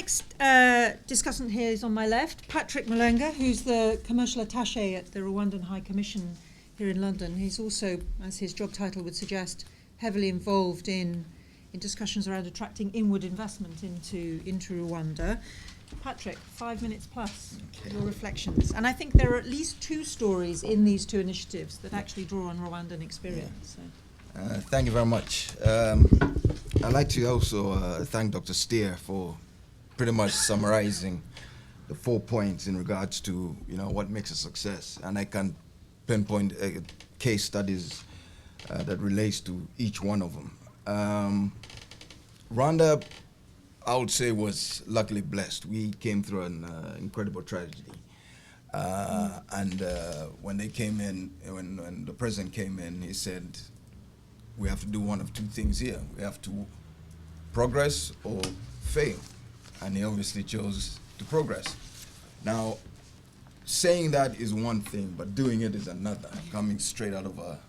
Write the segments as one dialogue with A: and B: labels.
A: next discussant here is on my left, Patrick Mulenga, who's the commercial attaché at the Rwandan High Commission here in London. He's also, as his job title would suggest, heavily involved in discussions around attracting inward investment into Rwanda. Patrick, 5 minutes plus, your reflections. And I think there are at least two stories in these two initiatives that actually draw on Rwandan experience.
B: Yeah. So. Thank you very much. I'd like to also thank Dr. Steer for pretty much summarizing the 4 points in regards to what makes a success, and I can pinpoint case studies that relates to each one of them. Rwanda, I would say, was luckily blessed. We came through an incredible tragedy, and when they came in, when the president came in, he said, we have to do one of two things here. We have to progress or fail. And he obviously chose to progress. Now, saying that is one thing, but doing it is another, coming straight out of a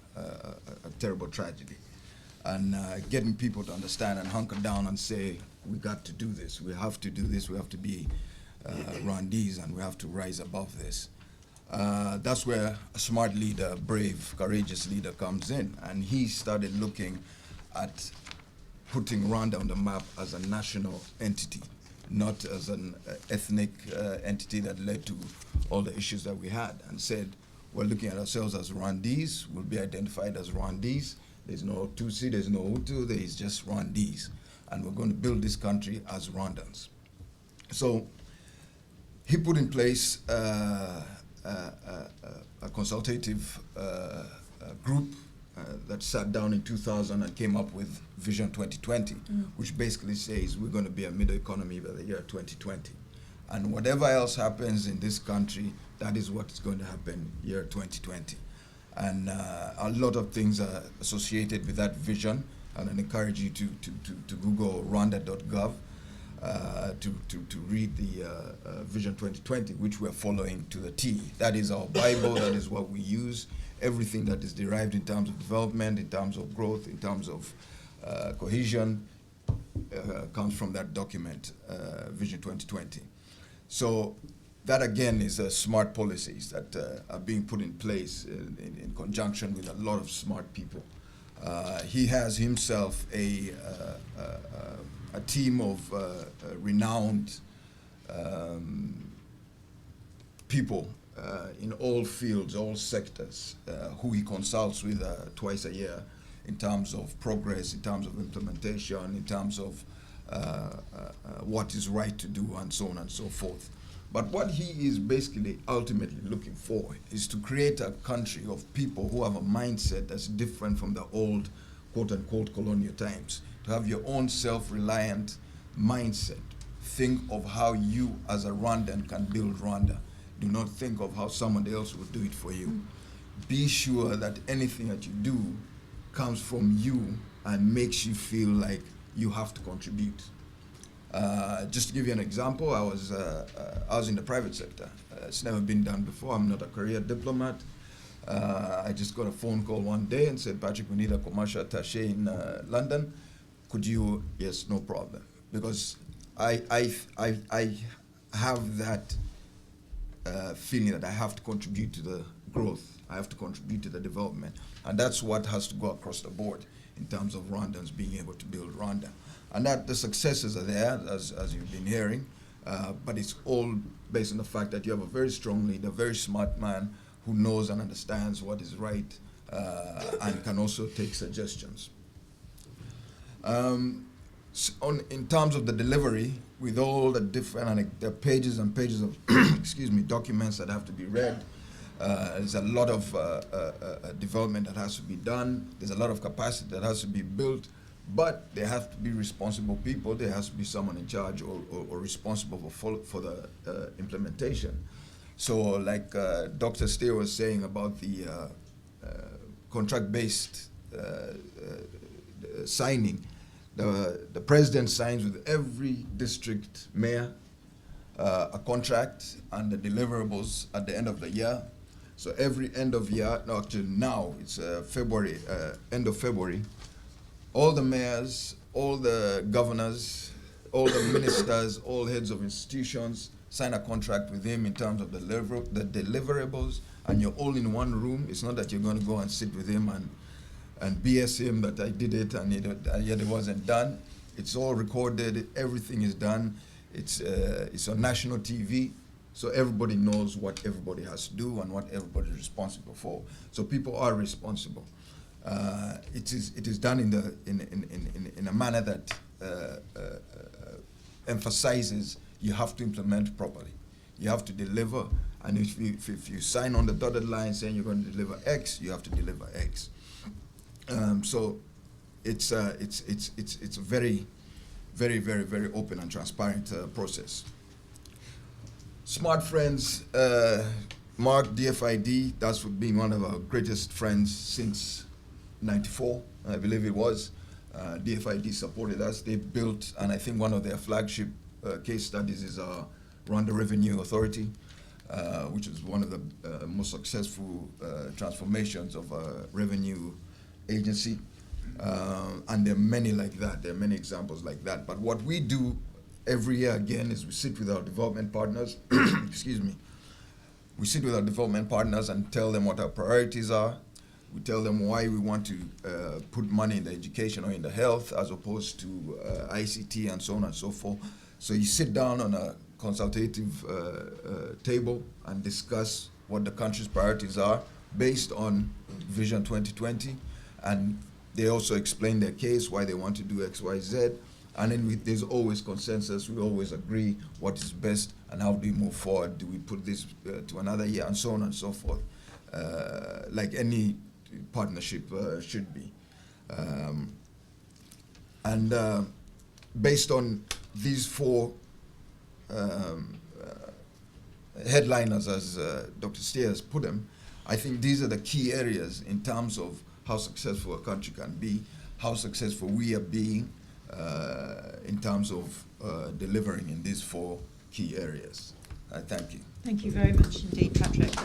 B: terrible tragedy. And getting people to understand and hunker down and say, we got to do this, we have to do this, we have to be Rwandese, and we have to rise above this. That's where a smart leader, brave, courageous leader comes in. And he started looking at putting Rwanda on the map as a national entity, not as an ethnic entity that led to all the issues that we had, and said, we're looking at ourselves as Rwandese, we'll be identified as Rwandese. There's no Tutsi, there's no Hutu, there is just Rwandese. And we're going to build this country as Rwandans. So he put in place a consultative group that sat down in 2000 and came up with Vision 2020, which basically says we're going to be a middle economy by the year 2020. And whatever else happens in this country, that is what is going to happen year 2020. And a lot of things are associated with that vision, and I encourage you to Google rwanda.gov to read the Vision 2020, which we're following to the T. That is our Bible, that is what we use. Everything that is derived in terms of development, in terms of growth, in terms of cohesion, comes from that document, Vision 2020. So that again is smart policies that are being put in place in conjunction with a lot of smart people. He has himself a team of renowned people in all fields, all sectors, who he consults with twice a year in terms of progress, in terms of implementation, in terms of what is right to do, and so on and so forth. But what he is basically ultimately looking for is to create a country of people who have a mindset that's different from the old, quote-unquote, colonial times. To have your own self-reliant mindset. Think of how you as a Rwandan can build Rwanda. Do not think of how somebody else will do it for you. Be sure that anything that you do comes from you and makes you feel like you have to contribute. Just to give you an example, I was in the private sector. It's never been done before. I'm not a career diplomat. I just got a phone call one day and said, Patrick, we need a commercial attaché in London. Could you? Yes, no problem. Because I have that feeling that I have to contribute to the growth. I have to contribute to the development. And that's what has to go across the board in terms of Rwandans being able to build Rwanda. And that the successes are there, as you've been hearing, but it's all based on the fact that you have a very strong leader, a very smart man who knows and understands what is right and can also take suggestions. In terms of the delivery, with all the different the pages and pages of documents that have to be read, there's a lot of development that has to be done. There's a lot of capacity that has to be built. But there have to be responsible people. There has to be someone in charge or responsible for the implementation. So like Dr. Steer was saying about the contract-based signing, the president signs with every district mayor a contract and the deliverables at the end of the year. So every end of year, no, actually now it's February, end of February, all the mayors, all the governors, all the ministers, all heads of institutions sign a contract with him in terms of the deliverables, and you're all in one room. It's not that you're going to go and sit with him and BS him that I did it and yet it wasn't done. It's all recorded. Everything is done. It's on national TV, so everybody knows what everybody has to do and what everybody is responsible for. So people are responsible. It is done in a manner that emphasizes you have to implement properly. You have to deliver, and if you sign on the dotted line saying you're going to deliver X, you have to deliver X. So it's a very, very, very, very open and transparent process. Smart friends, Mark, DFID, that's been one of our greatest friends since '94, I believe it was. DFID supported us. They built, and I think one of their flagship case studies is Rwanda Revenue Authority, which is one of the most successful transformations of a revenue agency. And there are many like that. There are many examples like that. But what we do every year, again, is we sit with our development partners, excuse me, we sit with our development partners and tell them what our priorities are. We tell them why we want to put money in the education or in the health as opposed to ICT and so on and so forth. So you sit down on a consultative table and discuss what the country's priorities are based on Vision 2020, and they also explain their case, why they want to do X, Y, Z, and then there's always consensus. We always agree what is best and how do we move forward. Do we put this to another year, and so on and so forth, like any partnership should be. And based on these four headliners, as Dr. Steer has put them, I think these are the key areas in terms of how successful a country can be, how successful we are being in terms of delivering in these four key areas. Thank you.
A: Thank you very much indeed, Patrick.